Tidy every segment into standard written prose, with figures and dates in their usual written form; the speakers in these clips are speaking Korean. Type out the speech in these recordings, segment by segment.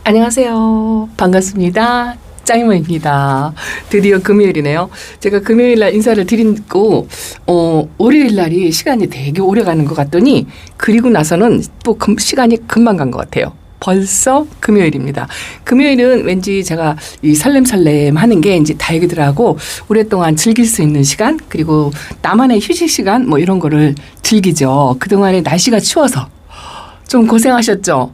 안녕하세요. 반갑습니다. 짱이모입니다. 드디어 금요일이네요. 제가 금요일 날 인사를 드리고 월요일 날이 시간이 되게 오래 가는 것 같더니 그리고 나서는 또 시간이 금방 간 것 같아요. 벌써 금요일입니다. 금요일은 왠지 제가 이 설렘설렘 하는 게 이제 다육이들하고 오랫동안 즐길 수 있는 시간, 그리고 나만의 휴식 시간 뭐 이런 거를 즐기죠. 그동안에 날씨가 추워서 좀 고생하셨죠.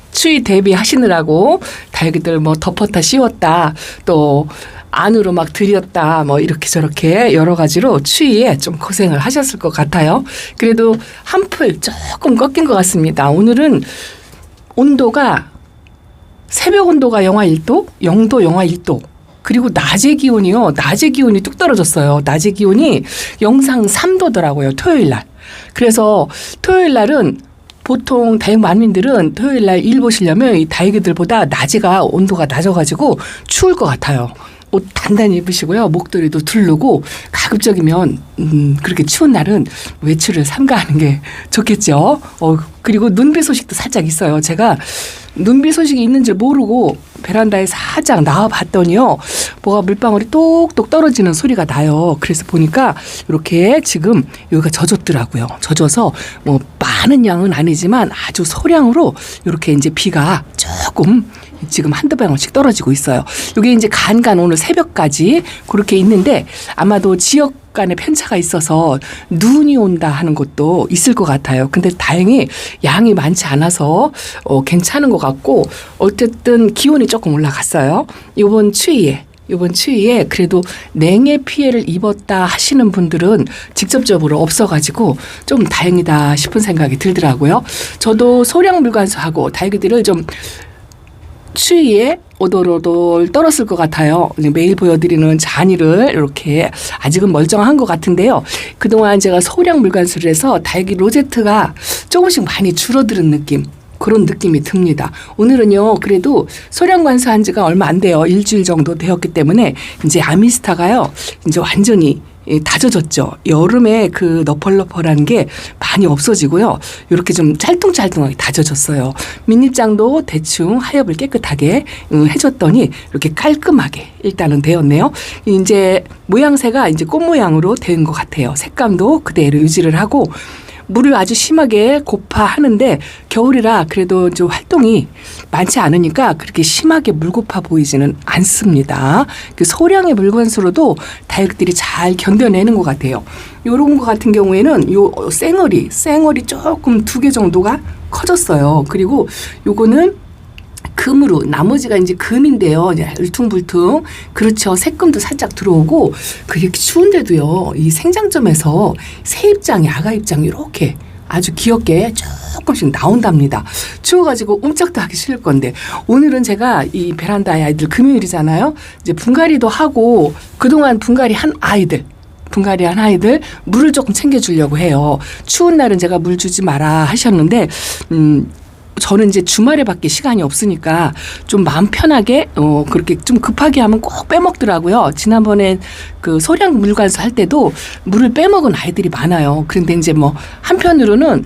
추위 대비하시느라고 다육이들 뭐 덮었다 씌웠다 또 안으로 막 들였다 뭐 이렇게 저렇게 여러 가지로 추위에 좀 고생을 하셨을 것 같아요. 그래도 한풀 조금 꺾인 것 같습니다. 오늘은 온도가 새벽 온도가 영하 1도, 영도 영하 1도. 그리고 낮의 기온이요. 낮의 기온이 뚝 떨어졌어요. 낮의 기온이 영상 3도더라고요. 토요일 날. 그래서 토요일 날은 보통 다육 만민들은 토요일 날 일 보시려면 이 다육이들보다 낮에가 온도가 낮아가지고 추울 것 같아요. 옷 단단히 입으시고요. 목도리도 두르고 가급적이면 그렇게 추운 날은 외출을 삼가하는 게 좋겠죠. 그리고 눈비 소식도 살짝 있어요. 제가 눈비 소식이 있는 줄 모르고 베란다에 살짝 나와봤더니요. 뭐가 물방울이 똑똑 떨어지는 소리가 나요. 그래서 보니까 이렇게 지금 여기가 젖었더라고요. 젖어서 뭐 많은 양은 아니지만 아주 소량으로 이렇게 이제 비가 조금 지금 한두 방울씩 떨어지고 있어요. 이게 이제 간간 오늘 새벽까지 그렇게 있는데 아마도 지역 간의 편차가 있어서 눈이 온다 하는 것도 있을 것 같아요. 근데 다행히 양이 많지 않아서 괜찮은 것 같고 어쨌든 기온이 조금 올라갔어요. 이번 추위에 그래도 냉해 피해를 입었다 하시는 분들은 직접적으로 없어가지고 좀 다행이다 싶은 생각이 들더라고요. 저도 소량 물관수하고 다육이들을 좀 추위에 오돌오돌 떨었을 것 같아요. 매일 보여드리는 잔이를 이렇게 아직은 멀쩡한 것 같은데요. 그동안 제가 소량 물관수를 해서 다육이 로제트가 조금씩 많이 줄어드는 느낌. 그런 느낌이 듭니다. 오늘은요, 그래도 소량 관수한 지가 얼마 안 돼요. 일주일 정도 되었기 때문에 이제 아미스타가요, 이제 완전히 다져졌죠. 여름에 그 너펄너펄한 게 많이 없어지고요. 이렇게 좀 짤뚱짤뚱하게 다져졌어요. 밑잎장도 대충 하엽을 깨끗하게 해줬더니 이렇게 깔끔하게 일단은 되었네요. 이제 모양새가 이제 꽃 모양으로 된 것 같아요. 색감도 그대로 유지를 하고 물을 아주 심하게 고파하는데 겨울이라 그래도 좀 활동이 많지 않으니까 그렇게 심하게 물고파 보이지는 않습니다. 그 소량의 물건수로도 다육들이 잘 견뎌내는 것 같아요. 요런 거 같은 경우에는 요 쌩얼이 조금 2개 정도가 커졌어요. 그리고 요거는 금으로 나머지가 이제 금인데요. 울퉁불퉁. 그렇죠. 색금도 살짝 들어오고 그렇게 추운데도요. 이 생장점에서 새 입장이 아가 입장이 이렇게 아주 귀엽게 조금씩 나온답니다. 추워가지고 옴짝도 하기 싫을 건데 오늘은 제가 이 베란다의 아이들 금요일이잖아요. 이제 분갈이도 하고 그동안 분갈이한 아이들 물을 조금 챙겨주려고 해요. 추운 날은 제가 물 주지 마라 하셨는데 저는 이제 주말에밖에 시간이 없으니까 좀 마음 편하게 그렇게 좀 급하게 하면 꼭 빼먹더라고요. 지난번에 그 소량 물관수 할 때도 물을 빼먹은 아이들이 많아요. 그런데 이제 뭐 한편으로는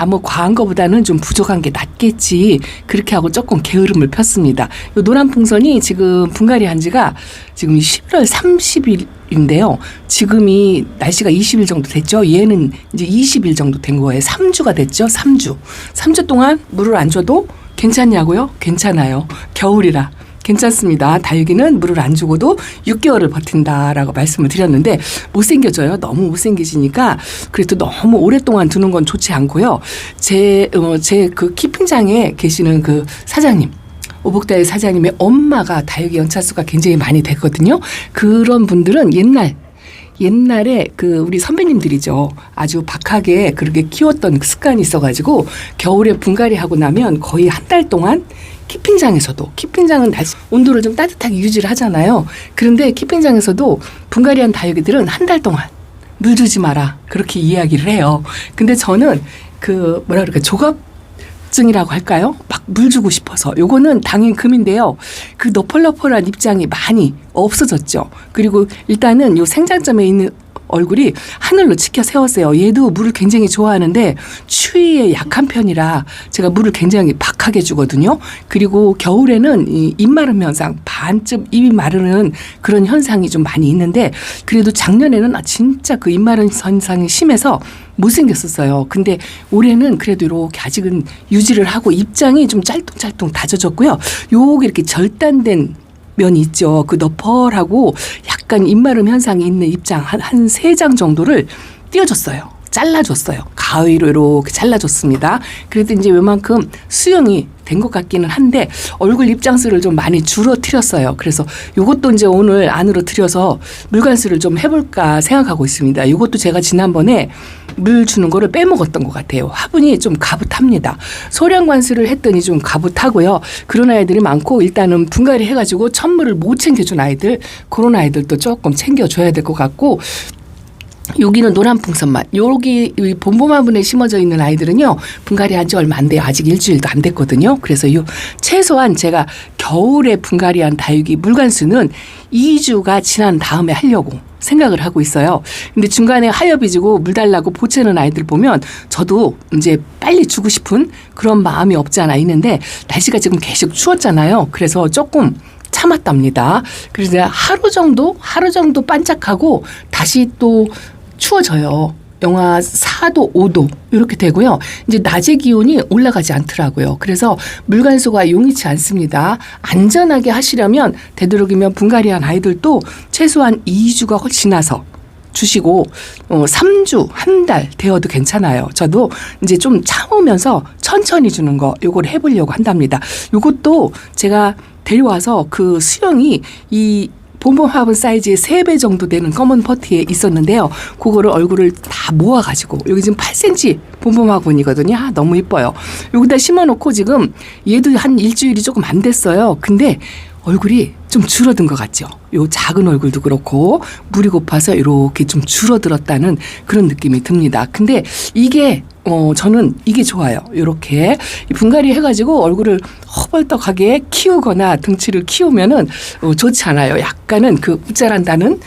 뭐 과한 거보다는 좀 부족한 게 낫겠지. 그렇게 하고 조금 게으름을 폈습니다. 요 노란 풍선이 지금 분갈이 한 지가 지금 11월 30일인데요. 지금이 날씨가 20일 정도 됐죠. 얘는 이제 20일 정도 된 거예요. 3주가 됐죠. 3주 동안 물을 안 줘도 괜찮냐고요? 괜찮아요. 겨울이라. 괜찮습니다. 다육이는 물을 안 주고도 6개월을 버틴다라고 말씀을 드렸는데 못생겨져요. 너무 못생기시니까 그래도 너무 오랫동안 두는 건 좋지 않고요. 제 그 키핑장에 계시는 그 사장님, 오복다의 사장님의 엄마가 다육이 연차수가 굉장히 많이 됐거든요. 그런 분들은 옛날에 그 우리 선배님들이죠. 아주 박하게 그렇게 키웠던 습관이 있어가지고 겨울에 분갈이 하고 나면 거의 한 달 동안 키핑장은 온도를 좀 따뜻하게 유지를 하잖아요. 그런데 키핑장에서도 분갈이한 다육이들은 한 달 동안 물 주지 마라 그렇게 이야기를 해요. 근데 저는 그 조갑증이라고 할까요? 막 물 주고 싶어서 요거는 당연히 금인데요. 그 너펄너펄한 입장이 많이 없어졌죠. 그리고 일단은 요 생장점에 있는 얼굴이 하늘로 치켜 세웠어요. 얘도 물을 굉장히 좋아하는데 추위에 약한 편이라 제가 물을 굉장히 박하게 주거든요. 그리고 겨울에는 이 입 마름 현상, 반쯤 입이 마르는 그런 현상이 좀 많이 있는데 그래도 작년에는 진짜 그 입 마름 현상이 심해서 못생겼었어요. 근데 올해는 그래도 이렇게 아직은 유지를 하고 입장이 좀 짤뚱짤뚱 다져졌고요. 요게 이렇게 절단된 면이 있죠. 그 너펄하고 약간 입마름 현상이 있는 입장 한 3장 정도를 띄워줬어요. 잘라줬어요. 가위로 이렇게 잘라줬습니다. 그래도 이제 웬만큼 수영이 된 것 같기는 한데 얼굴 입장수를 좀 많이 줄어뜨렸어요. 그래서 이것도 이제 오늘 안으로 들여서 물관수를 좀 해볼까 생각하고 있습니다. 이것도 제가 지난번에 물 주는 거를 빼먹었던 것 같아요. 화분이 좀 가붓합니다. 소량 관수를 했더니 좀 가붓하고요. 그런 아이들이 많고 일단은 분갈이 해가지고 천물을 못 챙겨준 아이들 그런 아이들도 조금 챙겨줘야 될 것 같고 여기는 노란 풍선만. 여기 봄봄 화분에 심어져 있는 아이들은요. 분갈이 한 지 얼마 안 돼요. 아직 일주일도 안 됐거든요. 그래서 최소한 제가 겨울에 분갈이한 다육이 물관수는 2주가 지난 다음에 하려고 생각을 하고 있어요. 근데 중간에 하엽이 지고 물 달라고 보채는 아이들 보면 저도 이제 빨리 주고 싶은 그런 마음이 없지 않아 있는데 날씨가 지금 계속 추웠잖아요. 그래서 조금 참았답니다. 그래서 하루 정도 반짝하고 다시 또 추워져요. 영하 4도, 5도 이렇게 되고요. 이제 낮의 기온이 올라가지 않더라고요. 그래서 물관수가 용이치 않습니다. 안전하게 하시려면 되도록이면 분갈이한 아이들도 최소한 2주가 지나서 주시고 3주, 한 달 되어도 괜찮아요. 저도 이제 좀 참으면서 천천히 주는 거 요걸 해보려고 한답니다. 요것도 제가 데려와서 그 수영이 이 봄봄 화분 사이즈의 3배 정도 되는 검은 퍼티에 있었는데요. 그거를 얼굴을 다 모아가지고 여기 지금 8cm 봄봄 화분이거든요. 너무 이뻐요. 여기다 심어놓고 지금 얘도 한 일주일이 조금 안 됐어요. 근데 얼굴이 좀 줄어든 것 같죠. 요 작은 얼굴도 그렇고 물이 고파서 이렇게 좀 줄어들었다는 그런 느낌이 듭니다. 근데 이게 저는 이게 좋아요. 이렇게 분갈이 해가지고 얼굴을 허벌떡하게 키우거나 등치를 키우면은 좋지 않아요. 약간은 그 웃자란다는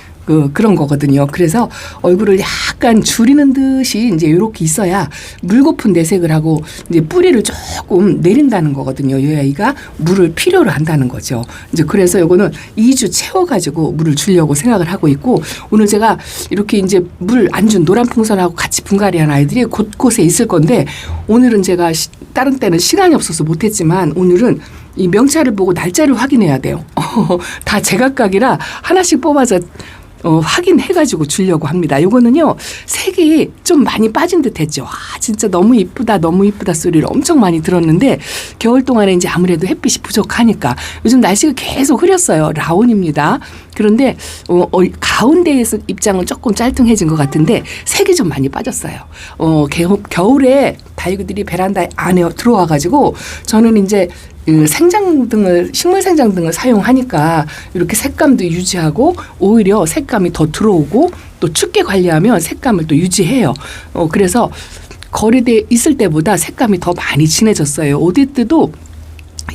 그런 거거든요. 그래서 얼굴을 약간 줄이는 듯이 이제 이렇게 있어야 물고픈 내색을 하고 이제 뿌리를 조금 내린다는 거거든요. 이 아이가 물을 필요로 한다는 거죠. 이제 그래서 요거는 2주 채워가지고 물을 주려고 생각을 하고 있고 오늘 제가 이렇게 이제 물 안 준 노란 풍선하고 같이 분갈이한 아이들이 곳곳에 있을 건데 오늘은 제가 다른 때는 시간이 없어서 못했지만 오늘은 이 명찰을 보고 날짜를 확인해야 돼요. 다 제각각이라 하나씩 뽑아서 확인해가지고 주려고 합니다. 요거는요, 색이 좀 많이 빠진 듯 했죠. 진짜 너무 이쁘다 소리를 엄청 많이 들었는데, 겨울 동안에 이제 아무래도 햇빛이 부족하니까, 요즘 날씨가 계속 흐렸어요. 라온입니다. 그런데, 가운데에서 입장은 조금 짤뚱해진 것 같은데, 색이 좀 많이 빠졌어요. 겨울에 다육이들이 베란다 안에 들어와가지고, 저는 이제 식물 생장등을 사용하니까 이렇게 색감도 유지하고 오히려 색감이 더 들어오고 또 춥게 관리하면 색감을 또 유지해요. 그래서 거리대에 있을 때보다 색감이 더 많이 진해졌어요. 오디트도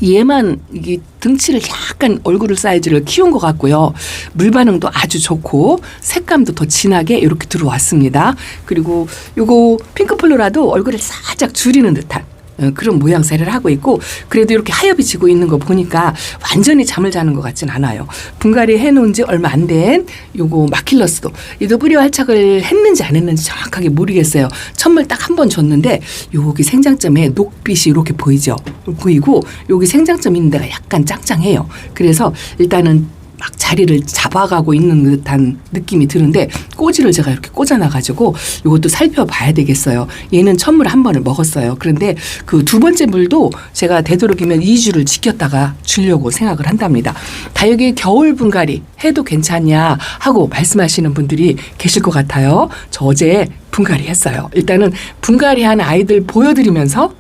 얘만 이게 등치를 약간 얼굴 사이즈를 키운 것 같고요. 물 반응도 아주 좋고 색감도 더 진하게 이렇게 들어왔습니다. 그리고 요거 핑크플로라도 얼굴을 살짝 줄이는 듯한 그런 모양새를 하고 있고 그래도 이렇게 하엽이 지고 있는 거 보니까 완전히 잠을 자는 것 같진 않아요. 분갈이 해놓은 지 얼마 안 된 요거 마킬러스도 얘도 뿌리 활착을 했는지 안 했는지 정확하게 모르겠어요. 천물 딱 한 번 줬는데 여기 생장점에 녹빛이 이렇게 보이고 여기 생장점 있는 데가 약간 짱짱해요. 그래서 일단은 막 자리를 잡아가고 있는 듯한 느낌이 드는데 꼬지를 제가 이렇게 꽂아놔가지고 이것도 살펴봐야 되겠어요. 얘는 천물 한 번을 먹었어요. 그런데 그 두 번째 물도 제가 되도록이면 2주를 지켰다가 주려고 생각을 한답니다. 다육이 겨울 분갈이 해도 괜찮냐 하고 말씀하시는 분들이 계실 것 같아요. 저 어제 분갈이 했어요. 일단은 분갈이한 아이들 보여드리면서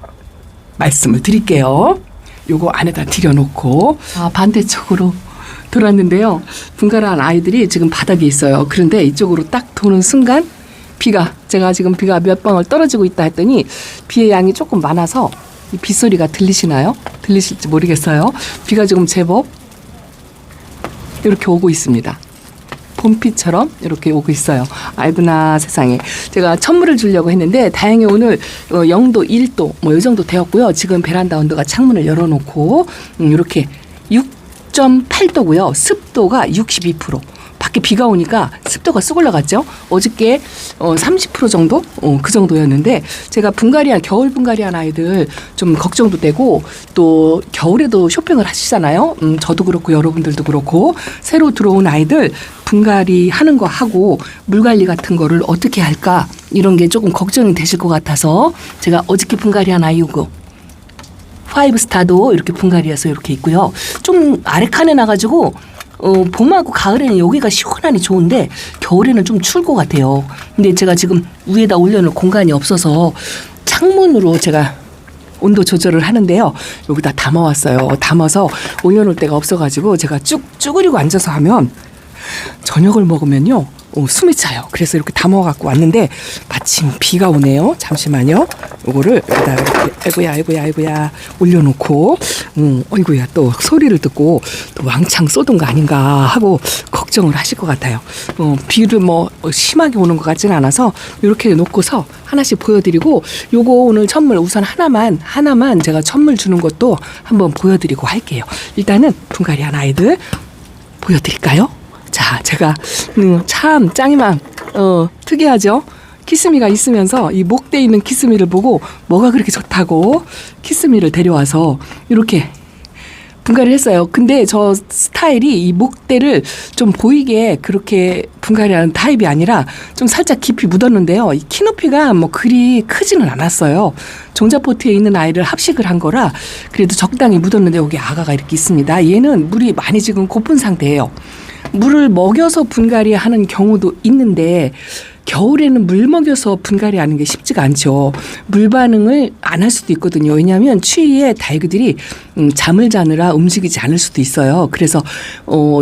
말씀을 드릴게요. 요거 안에다 들여놓고 반대쪽으로 돌았는데요. 분갈이한 아이들이 지금 바닥에 있어요. 그런데 이쪽으로 딱 도는 순간 제가 지금 비가 몇 방울 떨어지고 있다 했더니 비의 양이 조금 많아서 이 빗소리가 들리시나요? 들리실지 모르겠어요. 비가 지금 제법 이렇게 오고 있습니다. 봄비처럼 이렇게 오고 있어요. 아이고나 세상에. 제가 천물을 주려고 했는데 다행히 오늘 0도, 1도 뭐 이 정도 되었고요. 지금 베란다 온도가 창문을 열어놓고 이렇게 6.8도고요. 습도가 62%. 밖에 비가 오니까 습도가 쑥 올라갔죠. 어저께 30% 정도? 그 정도였는데 제가 분갈이한 겨울 분갈이한 아이들 좀 걱정도 되고 또 겨울에도 쇼핑을 하시잖아요. 저도 그렇고 여러분들도 그렇고 새로 들어온 아이들 분갈이 하는 거 하고 물 관리 같은 거를 어떻게 할까 이런 게 조금 걱정이 되실 것 같아서 제가 어저께 분갈이한 아이고 5스타도 이렇게 분갈이해서 이렇게 있고요. 좀 아래 칸에 나가지고 봄하고 가을에는 여기가 시원하니 좋은데 겨울에는 좀 추울 것 같아요. 근데 제가 지금 위에다 올려놓을 공간이 없어서 창문으로 제가 온도 조절을 하는데요. 여기다 담아왔어요. 담아서 올려놓을 데가 없어가지고 제가 쭉 쭈그리고 앉아서 하면 저녁을 먹으면요. 숨이 차요. 그래서 이렇게 담아갖고 왔는데 마침 비가 오네요. 잠시만요. 요거를 여기다 이렇게 아이고야 올려놓고 어이구야 또 소리를 듣고 또 왕창 쏟은 거 아닌가 하고 걱정을 하실 것 같아요. 비를 뭐 심하게 오는 것 같지는 않아서 이렇게 놓고서 하나씩 보여드리고 요거 오늘 천물 우선 하나만 제가 천물 주는 것도 한번 보여드리고 할게요. 일단은 분갈이한 아이들 보여드릴까요? 자, 제가 참 짱이만 특이하죠. 키스미가 있으면서 이 목대에 있는 키스미를 보고 뭐가 그렇게 좋다고 키스미를 데려와서 이렇게 분갈이를 했어요. 근데 저 스타일이 이 목대를 좀 보이게 그렇게 분갈이하는 타입이 아니라 좀 살짝 깊이 묻었는데요. 이 키높이가 뭐 그리 크지는 않았어요. 종자포트에 있는 아이를 합식을 한 거라 그래도 적당히 묻었는데 여기 아가가 이렇게 있습니다. 얘는 물이 많이 지금 고픈 상태예요. 물을 먹여서 분갈이 하는 경우도 있는데 겨울에는 물 먹여서 분갈이 하는 게 쉽지가 않죠. 물 반응을 안 할 수도 있거든요. 왜냐하면 추위에 다이그들이 잠을 자느라 움직이지 않을 수도 있어요. 그래서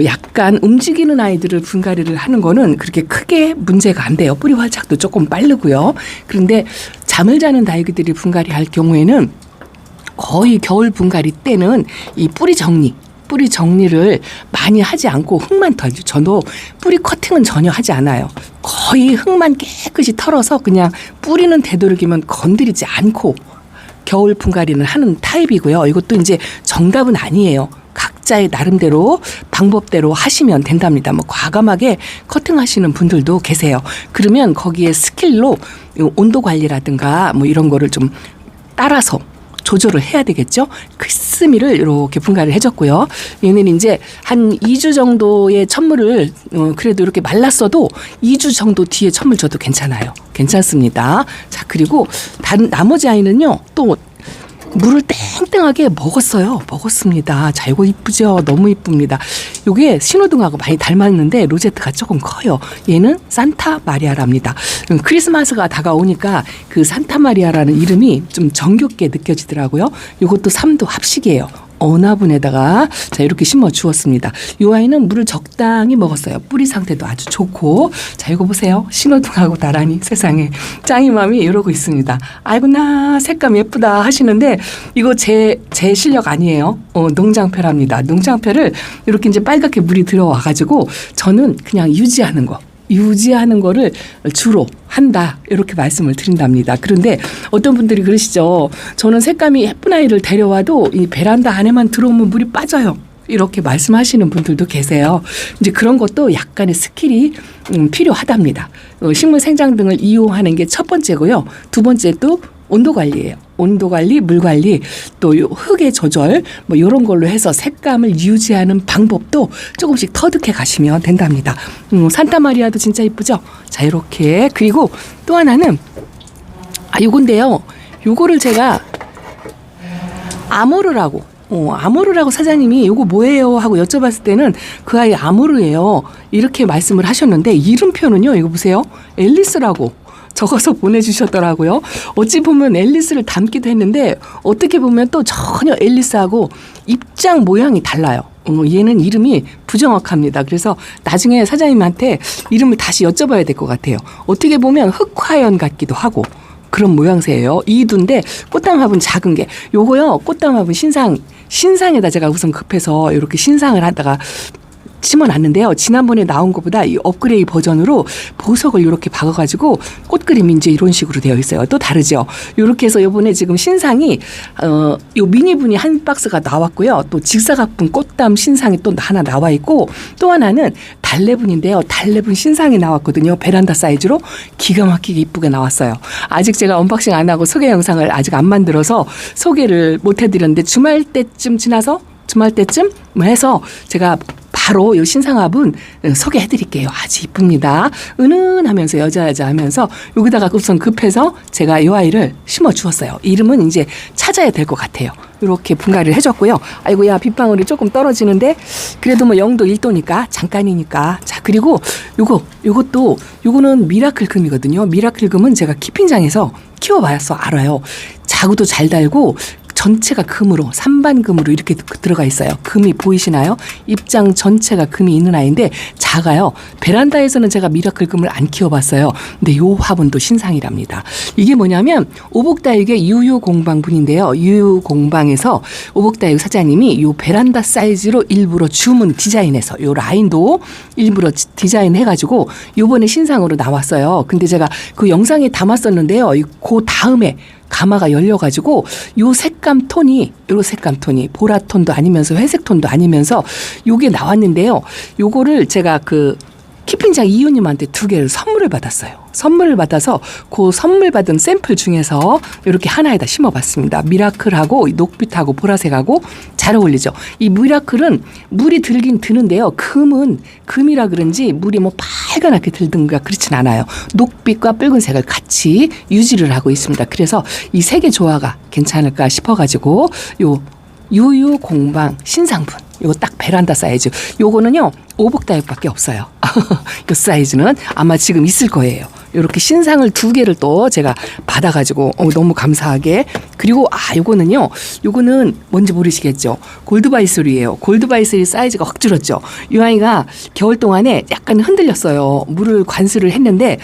약간 움직이는 아이들을 분갈이를 하는 거는 그렇게 크게 문제가 안 돼요. 뿌리 활착도 조금 빠르고요. 그런데 잠을 자는 다이그들이 분갈이 할 경우에는 거의 겨울 분갈이 때는 이 뿌리 정리를 많이 하지 않고 흙만 털죠. 저도 뿌리 커팅은 전혀 하지 않아요. 거의 흙만 깨끗이 털어서 그냥 뿌리는 되도록이면 건드리지 않고 겨울 분갈이는 하는 타입이고요. 이것도 이제 정답은 아니에요. 각자의 나름대로 방법대로 하시면 된답니다. 뭐 과감하게 커팅하시는 분들도 계세요. 그러면 거기에 스킬로 온도 관리라든가 뭐 이런 거를 좀 따라서 조절을 해야 되겠죠. 키스미를 이렇게 분갈이를 해줬고요. 얘는 이제 한 2주 정도의 천물을 그래도 이렇게 말랐어도 2주 정도 뒤에 천물 줘도 괜찮아요. 괜찮습니다. 자, 그리고 나머지 아이는요. 또 물을 땡땡하게 먹었습니다. 자, 이거 이쁘죠? 너무 이쁩니다. 이게 신호등하고 많이 닮았는데 로제트가 조금 커요. 얘는 산타 마리아랍니다. 크리스마스가 다가오니까 그 산타 마리아라는 이름이 좀 정겹게 느껴지더라고요. 이것도 3도 합식이에요. 어나분에다가 자 이렇게 심어 주었습니다. 이 아이는 물을 적당히 먹었어요. 뿌리 상태도 아주 좋고 자 이거 보세요. 신호등하고 나란히 세상에 짱이맘이 이러고 있습니다. 아이고나 색감 예쁘다 하시는데 이거 제 실력 아니에요. 농장표랍니다. 농장표를 이렇게 이제 빨갛게 물이 들어와가지고 저는 그냥 유지하는 거를 주로 한다 이렇게 말씀을 드린답니다. 그런데 어떤 분들이 그러시죠. 저는 색감이 예쁜 아이를 데려와도 이 베란다 안에만 들어오면 물이 빠져요. 이렇게 말씀하시는 분들도 계세요. 이제 그런 것도 약간의 스킬이 필요하답니다. 식물 생장 등을 이용하는 게 첫 번째고요. 두 번째도 온도 관리예요. 온도 관리, 물 관리, 또 흙의 조절 뭐 이런 걸로 해서 색감을 유지하는 방법도 조금씩 터득해 가시면 된답니다. 산타 마리아도 진짜 이쁘죠? 자, 이렇게 그리고 또 하나는 요건데요. 요거를 제가 아모르라고 사장님이 요거 뭐예요 하고 여쭤봤을 때는 그 아이 아모르예요. 이렇게 말씀을 하셨는데 이름표는요. 이거 보세요. 앨리스라고 적어서 보내주셨더라고요. 어찌 보면 앨리스를 닮기도 했는데 어떻게 보면 또 전혀 앨리스하고 입장 모양이 달라요. 얘는 이름이 부정확합니다. 그래서 나중에 사장님한테 이름을 다시 여쭤봐야 될 것 같아요. 어떻게 보면 흑화연 같기도 하고 그런 모양새예요. 이두인데 꽃담합은 작은 게 요거요. 꽃담합은 신상에다 제가 우선 급해서 이렇게 신상을 하다가 심어놨는데요. 지난번에 나온 것보다 이 업그레이드 버전으로 보석을 이렇게 박아가지고 꽃그림이 이제 이런 식으로 되어 있어요. 또 다르죠. 이렇게 해서 이번에 지금 신상이 요 미니분이 한 박스가 나왔고요. 또 직사각분 꽃담 신상이 또 하나 나와 있고 또 하나는 달래분인데요. 달래분 신상이 나왔거든요. 베란다 사이즈로 기가 막히게 이쁘게 나왔어요. 아직 제가 언박싱 안 하고 소개 영상을 아직 안 만들어서 소개를 못 해드렸는데 주말 때쯤 해서 제가 바로 이 신상화분 소개해드릴게요. 아주 이쁩니다. 은은하면서 여자여자하면서 여기다가 우선 급해서 제가 이 아이를 심어주었어요. 이름은 이제 찾아야 될 것 같아요. 이렇게 분갈이를 해줬고요. 아이고야 빗방울이 조금 떨어지는데 그래도 뭐 0도 1도니까 잠깐이니까. 자 그리고 요거는 미라클 금이거든요. 미라클 금은 제가 키핑장에서 키워봐서 알아요. 자구도 잘 달고 전체가 금으로 산반금으로 이렇게 들어가 있어요. 금이 보이시나요? 입장 전체가 금이 있는 아이인데 작아요. 베란다에서는 제가 미라클 금을 안 키워봤어요. 근데 요 화분도 신상이랍니다. 이게 뭐냐면 오복다육의 유유공방분인데요. 유유공방에서 오복다육 사장님이 요 베란다 사이즈로 일부러 주문 디자인해서 요 라인도 일부러 디자인해가지고 요번에 신상으로 나왔어요. 근데 제가 그 영상에 담았었는데요. 그 다음에 가마가 열려가지고 요 색감 톤이 보라톤도 아니면서 회색톤도 아니면서 요게 나왔는데요. 요거를 제가 그 키핑장 이웃님한테 2개를 선물을 받았어요. 선물을 받아서 그 선물 받은 샘플 중에서 이렇게 하나에다 심어봤습니다. 미라클하고 녹빛하고 보라색하고 잘 어울리죠. 이 미라클은 물이 들긴 드는데요. 금이라 그런지 물이 뭐 빨간하게 들든가 그렇진 않아요. 녹빛과 붉은색을 같이 유지를 하고 있습니다. 그래서 이 색의 조화가 괜찮을까 싶어가지고 요 유유공방 신상분 요거 딱 베란다 사이즈 요거는요 오복다육밖에 없어요. 이 사이즈는 아마 지금 있을 거예요. 이렇게 신상을 2개를 또 제가 받아가지고 너무 감사하게 그리고 요거는 뭔지 모르시겠죠. 골드바이슬이에요. 골드바이슬이 사이즈가 확 줄었죠. 이 아이가 겨울 동안에 약간 흔들렸어요. 물을 관수를 했는데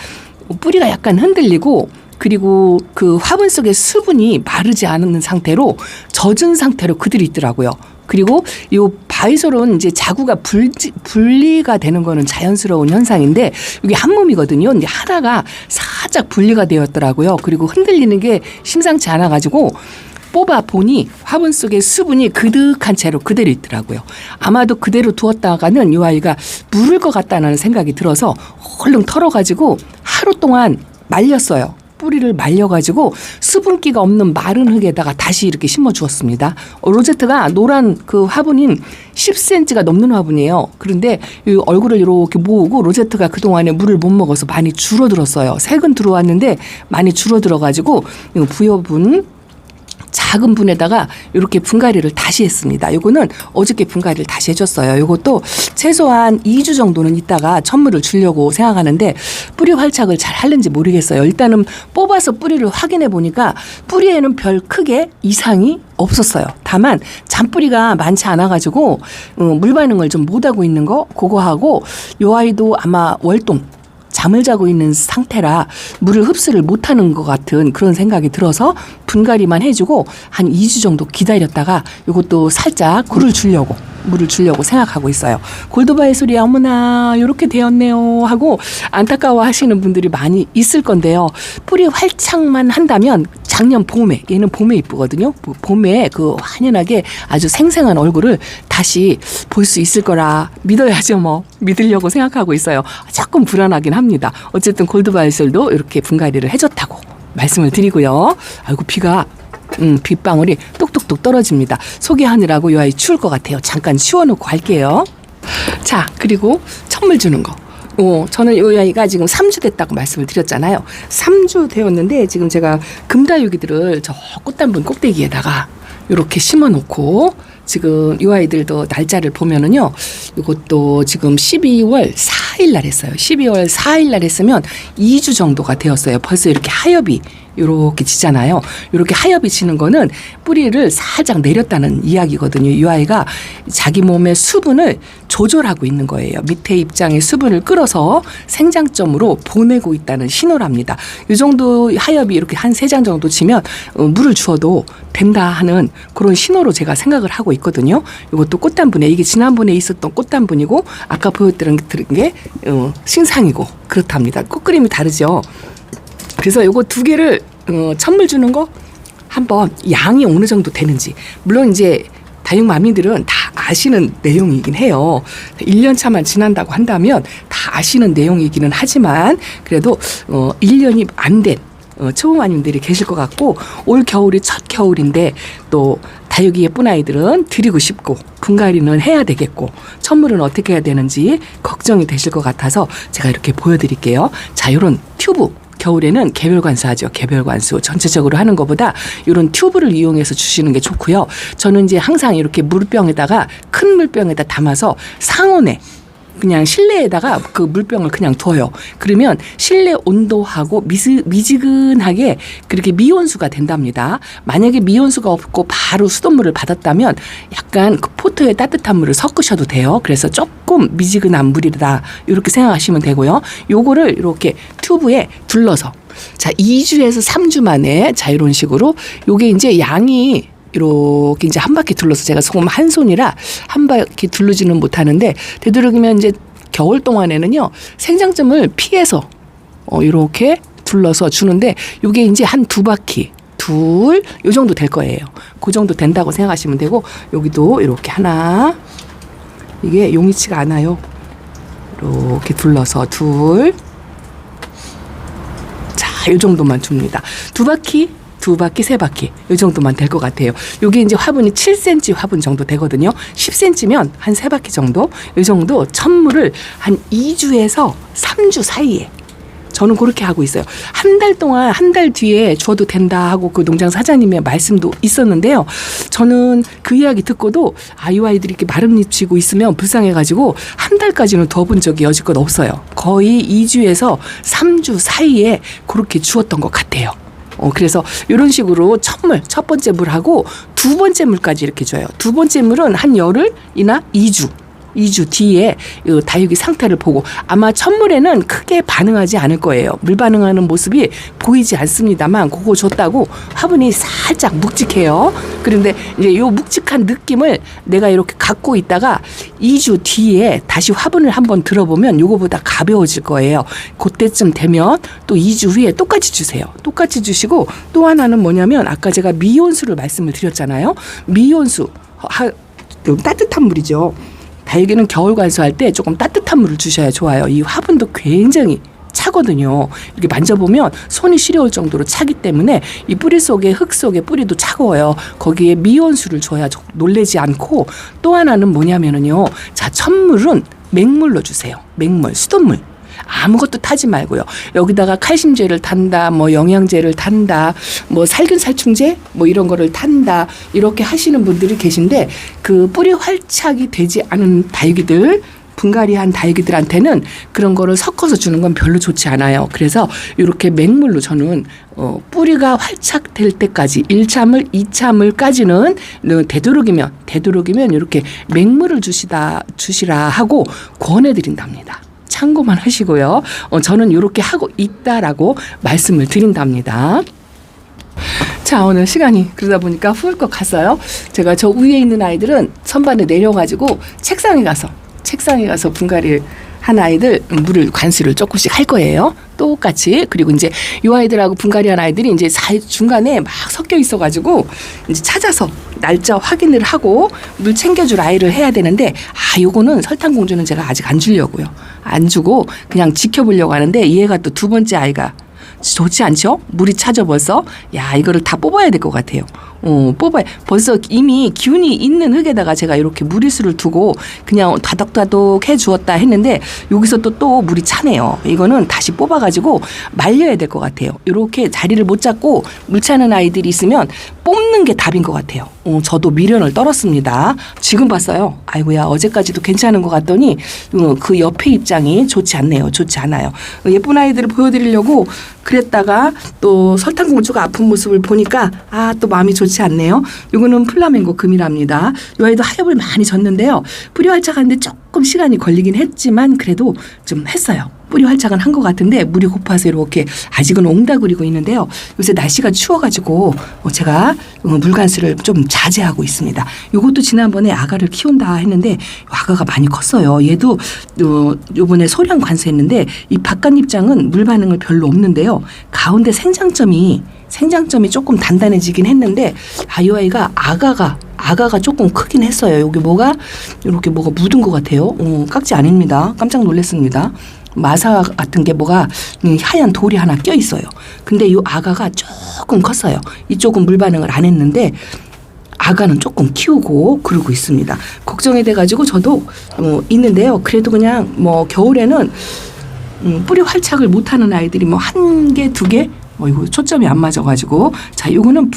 뿌리가 약간 흔들리고 그리고 그 화분 속의 수분이 마르지 않은 상태로 젖은 상태로 그대로 있더라고요. 그리고 요 바이솔은 이제 자구가 분리가 되는 거는 자연스러운 현상인데 이게 한 몸이거든요. 근데 하나가 살짝 분리가 되었더라고요. 그리고 흔들리는 게 심상치 않아 가지고 뽑아 보니 화분 속에 수분이 그득한 채로 그대로 있더라고요. 아마도 그대로 두었다가는 이 아이가 물을 것 같다는 생각이 들어서 얼른 털어가지고 하루 동안 말렸어요. 뿌리를 말려가지고 수분기가 없는 마른 흙에다가 다시 이렇게 심어주었습니다. 로제트가 노란 그 화분인 10cm가 넘는 화분이에요. 그런데 이 얼굴을 이렇게 모으고 로제트가 그동안에 물을 못 먹어서 많이 줄어들었어요. 색은 들어왔는데 많이 줄어들어가지고 부여분 작은 분에다가 이렇게 분갈이를 다시 했습니다. 요거는 어저께 분갈이를 다시 해줬어요. 요것도 최소한 2주 정도는 있다가 천물을 주려고 생각하는데 뿌리 활착을 잘 하는지 모르겠어요. 일단은 뽑아서 뿌리를 확인해 보니까 뿌리에는 별 크게 이상이 없었어요. 다만 잔뿌리가 많지 않아가지고 물 반응을 좀 못하고 있는 거 그거 하고 요 아이도 아마 월동 잠을 자고 있는 상태라 물을 흡수를 못하는 것 같은 그런 생각이 들어서 분갈이만 해주고 한 2주 정도 기다렸다가 이것도 살짝 물을 주려고 생각하고 있어요. 골드바의 소리 어머나 이렇게 되었네요 하고 안타까워 하시는 분들이 많이 있을 건데요. 뿌리 활착만 한다면 작년 봄에 얘는 봄에 이쁘거든요. 봄에 그 환연하게 아주 생생한 얼굴을 다시 볼 수 있을 거라 믿어야죠. 뭐 믿으려고 생각하고 있어요. 조금 불안하긴 합니다. 어쨌든 골드바이슬도 이렇게 분갈이를 해줬다고 말씀을 드리고요. 아이고 빗방울이 똑똑똑 떨어집니다. 소개하느라고 이 아이 추울 것 같아요. 잠깐 치워놓고 할게요. 자 그리고 천물 주는 거. 저는 이 아이가 지금 3주 됐다고 말씀을 드렸잖아요. 3주 되었는데 지금 제가 금다육이들을 저 꽃단분 꼭대기에다가 이렇게 심어놓고 지금 이 아이들도 날짜를 보면은요. 이것도 지금 12월 4일 날 했어요. 12월 4일 날 했으면 2주 정도가 되었어요. 벌써 이렇게 하엽이 요렇게 지잖아요. 요렇게 하엽이 지는 거는 뿌리를 살짝 내렸다는 이야기거든요. 이 아이가 자기 몸의 수분을 조절하고 있는 거예요. 밑에 입장의 수분을 끌어서 생장점으로 보내고 있다는 신호랍니다. 이 정도 하엽이 이렇게 한 3장 정도 지면 물을 주어도 된다 하는 그런 신호로 제가 생각을 하고 있거든요. 이것도 꽃단분에 이게 지난번에 있었던 꽃단분이고 아까 보여드린 게 신상이고 그렇답니다. 꽃그림이 다르죠. 그래서 요거 2개를 천물 주는 거 한번 양이 어느 정도 되는지 물론 이제 다육마미들은 다 아시는 내용이긴 해요. 1년 차만 지난다고 한다면 다 아시는 내용이기는 하지만 그래도 1년이 안 된 초보마님들이 계실 것 같고 올 겨울이 첫 겨울인데 또 다육이 예쁜 아이들은 드리고 싶고 분갈이는 해야 되겠고 천물은 어떻게 해야 되는지 걱정이 되실 것 같아서 제가 이렇게 보여드릴게요. 자, 요런 튜브 겨울에는 개별관수 하죠. 개별관수 전체적으로 하는 것보다 이런 튜브를 이용해서 주시는 게 좋고요. 저는 이제 항상 이렇게 물병에다가 큰 물병에다 담아서 상온에 그냥 실내에다가 그 물병을 그냥 둬요. 그러면 실내 온도하고 미지근하게 그렇게 미온수가 된답니다. 만약에 미온수가 없고 바로 수돗물을 받았다면 약간 그 포토에 따뜻한 물을 섞으셔도 돼요. 그래서 조금 미지근한 물이다 이렇게 생각하시면 되고요. 요거를 이렇게 튜브에 둘러서 자 2주에서 3주 만에 자 이런 식으로 요게 이제 양이 이렇게 이제 한 바퀴 둘러서 제가 소금 한 손이라 한 바퀴 둘르지는 못하는데 되도록이면 이제 겨울 동안에는요 생장점을 피해서 이렇게 둘러서 주는데 이게 이제 한 2바퀴 요 정도 될 거예요. 그 정도 된다고 생각하시면 되고 여기도 이렇게 하나 이게 용이치가 않아요. 이렇게 둘러서 자, 이 정도만 줍니다. 2바퀴 3바퀴 이 정도만 될 것 같아요. 이게 이제 화분이 7cm 화분 정도 되거든요. 10cm면 한 3바퀴 정도 이 정도 천물을 한 2주에서 3주 사이에 저는 그렇게 하고 있어요. 한 달 동안 한 달 뒤에 줘도 된다 하고 그 농장 사장님의 말씀도 있었는데요. 저는 그 이야기 듣고도 이 아이들이 이렇게 마름잎 쥐고 있으면 불쌍해가지고 한 달까지는 더 본 적이 여지껏 없어요. 거의 2주에서 3주 사이에 그렇게 주었던 것 같아요. 그래서 이런 식으로 천물, 첫 번째 물하고 2번째 물까지 이렇게 줘요. 2번째 물은 한 열흘이나 2주 뒤에 다육이 상태를 보고 아마 천물에는 크게 반응하지 않을 거예요. 물 반응하는 모습이 보이지 않습니다만 그거 줬다고 화분이 살짝 묵직해요. 그런데 이제 요 묵직한 느낌을 내가 이렇게 갖고 있다가 2주 뒤에 다시 화분을 한번 들어보면 요거보다 가벼워질 거예요. 그때쯤 되면 또 2주 후에 똑같이 주세요. 똑같이 주시고 또 하나는 뭐냐면 아까 제가 미온수를 말씀을 드렸잖아요. 미온수 따뜻한 물이죠. 다육이는 겨울 관수할 때 조금 따뜻한 물을 주셔야 좋아요. 이 화분도 굉장히 차거든요. 이렇게 만져보면 손이 시려울 정도로 차기 때문에 이 뿌리 속에 흙 속에 뿌리도 차가워요. 거기에 미온수를 줘야 놀래지 않고 또 하나는 뭐냐면은요. 자, 천물은 맹물로 주세요. 맹물, 수돗물. 아무것도 타지 말고요. 여기다가 칼슘제를 탄다, 뭐 영양제를 탄다, 뭐 살균살충제 뭐 이런 거를 탄다 이렇게 하시는 분들이 계신데 그 뿌리 활착이 되지 않은 다육이들 분갈이한 다육이들한테는 그런 거를 섞어서 주는 건 별로 좋지 않아요. 그래서 이렇게 맹물로 저는 뿌리가 활착될 때까지 1차물, 2차물까지는 되도록이면 이렇게 맹물을 주시라 하고 권해드린답니다. 참고만 하시고요. 저는 이렇게 하고 있다라고 말씀을 드린답니다. 자, 오늘 시간이 그러다 보니까 훌쩍 갔어요. 제가 저 위에 있는 아이들은 선반에 내려가지고 책상에 가서 분갈이 한 아이들 물을 관수를 조금씩 할 거예요. 똑같이. 그리고 이제 이 아이들하고 분갈이한 아이들이 이제 중간에 막 섞여 있어가지고 이제 찾아서 날짜 확인을 하고 물 챙겨줄 아이를 해야 되는데 요거는 설탕공주는 제가 아직 안 주려고요. 안 주고 그냥 지켜보려고 하는데 얘가 또 2번째 아이가 좋지 않죠? 물이 차져 벌써. 이거를 다 뽑아야 될 것 같아요. 뽑아요. 벌써 이미 기운이 있는 흙에다가 제가 이렇게 무리수를 두고 그냥 다독다독 해주었다 했는데 여기서 또 물이 차네요. 이거는 다시 뽑아가지고 말려야 될 것 같아요. 이렇게 자리를 못 잡고 물 차는 아이들이 있으면 뽑는 게 답인 것 같아요. 저도 미련을 떨었습니다. 지금 봤어요. 아이고야, 어제까지도 괜찮은 것 같더니 그 옆에 입장이 좋지 않네요. 좋지 않아요. 예쁜 아이들을 보여드리려고 그랬다가 또 설탕공주가 아픈 모습을 보니까 또 마음이 좋지 않네요. 이거는 플라멩고 금이랍니다. 이 아이도 하엽을 많이 졌는데요. 뿌리 활착하는데 조금 시간이 걸리긴 했지만 그래도 좀 했어요. 뿌리 활착은 한 것 같은데 물이 고파서 이렇게 아직은 옹다그리고 있는데요. 요새 날씨가 추워가지고 제가 물관수를 좀 자제하고 있습니다. 이것도 지난번에 아가를 키운다 했는데 아가가 많이 컸어요. 얘도 요번에 소량 관수했는데 이 바깥 입장은 물 반응을 별로 없는데요. 가운데 생장점이 조금 단단해지긴 했는데 이 아이가 아가가 조금 크긴 했어요. 여기 이렇게 뭐가 묻은 것 같아요. 깍지 아닙니다. 깜짝 놀랐습니다. 마사 같은 게 하얀 돌이 하나 껴 있어요. 근데 이 아가가 조금 컸어요. 이쪽은 물 반응을 안 했는데 아가는 조금 키우고 그러고 있습니다. 걱정이 돼가지고 저도 있는데요. 그래도 그냥 겨울에는 뿌리 활착을 못하는 아이들이 한 개, 두 개 이거 초점이 안 맞아가지고 자, 요거는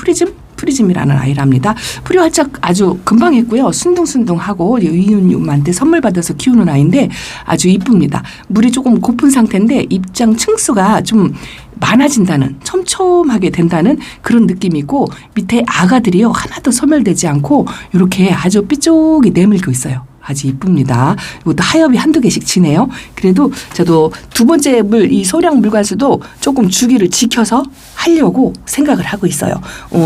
프리즘이라는 아이랍니다. 뿌리 활착 아주 금방 했고요. 순둥순둥하고 의윤님한테 선물 받아서 키우는 아이인데 아주 이쁩니다. 물이 조금 고픈 상태인데 입장 층수가 좀 많아진다는, 촘촘하게 된다는 그런 느낌이고 밑에 아가들이요 하나도 소멸되지 않고 이렇게 아주 삐쪽이 내밀고 있어요. 아주 이쁩니다. 이것도 하엽이 한두 개씩 치네요. 그래도 저도 두 번째 이 소량 물관수도 조금 주기를 지켜서 하려고 생각을 하고 있어요.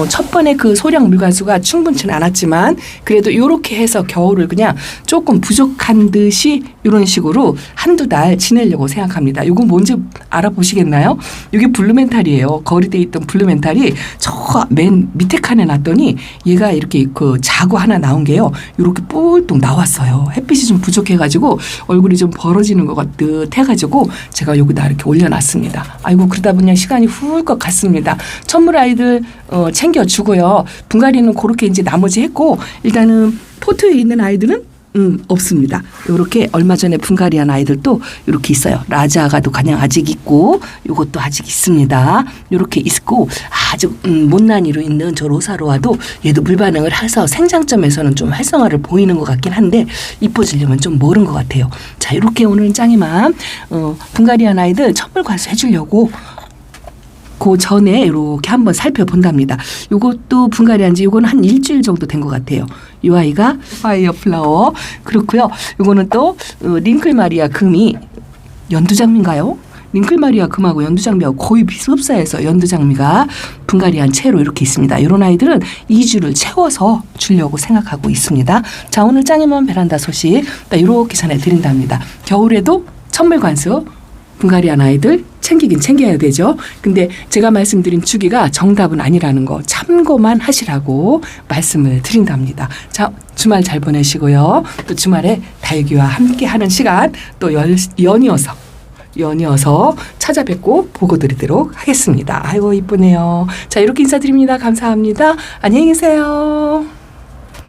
첫 번에 그 소량 물관수가 충분치는 않았지만 그래도 이렇게 해서 겨울을 그냥 조금 부족한 듯이 이런 식으로 한두 달 지내려고 생각합니다. 이건 뭔지 알아보시겠나요? 이게 블루멘탈이에요. 거리대에 있던 블루멘탈이 저 맨 밑에 칸에 놨더니 얘가 이렇게 그 자구 하나 나온 게요. 이렇게 뿔뚝 나왔어요. 햇빛이 좀 부족해가지고 얼굴이 좀 벌어지는 것 같듯 해가지고 제가 여기다 이렇게 올려놨습니다. 아이고 그러다 보니 시간이 훌쩍 갔습니다. 천물 아이들 챙겨주고요. 분갈이는 그렇게 이제 나머지 했고 일단은 포트에 있는 아이들은 없습니다. 이렇게 얼마 전에 분갈이한 아이들도 이렇게 있어요. 라자가도 그냥 아직 있고 이것도 아직 있습니다. 이렇게 있고 아주 못난이로 있는 저 로사로아도 얘도 물 반응을 해서 생장점에서는 좀 활성화를 보이는 것 같긴 한데 이뻐지려면 좀 멀은 것 같아요. 자, 이렇게 오늘은 짱이만 분갈이한 아이들 천물 관수 해주려고 그 전에 이렇게 한번 살펴본답니다. 이것도 분갈이한 지 이거는 한 일주일 정도 된 것 같아요. 이 아이가 파이어 플라워 그렇고요. 이거는 또 링클 마리아 금이 연두장미인가요? 링클 마리아 금하고 연두장미하고 거의 비슷흡사해서 연두장미가 분갈이한 채로 이렇게 있습니다. 이런 아이들은 2주를 채워서 주려고 생각하고 있습니다. 자, 오늘 짱이만 베란다 소식 이렇게 전해드린답니다. 겨울에도 천물관수 분갈이한 아이들 챙기긴 챙겨야 되죠. 근데 제가 말씀드린 주기가 정답은 아니라는 거 참고만 하시라고 말씀을 드린답니다. 자, 주말 잘 보내시고요. 또 주말에 다육이와 함께하는 시간 또 연이어서 찾아뵙고 보고 드리도록 하겠습니다. 아이고 이쁘네요. 자, 이렇게 인사드립니다. 감사합니다. 안녕히 계세요.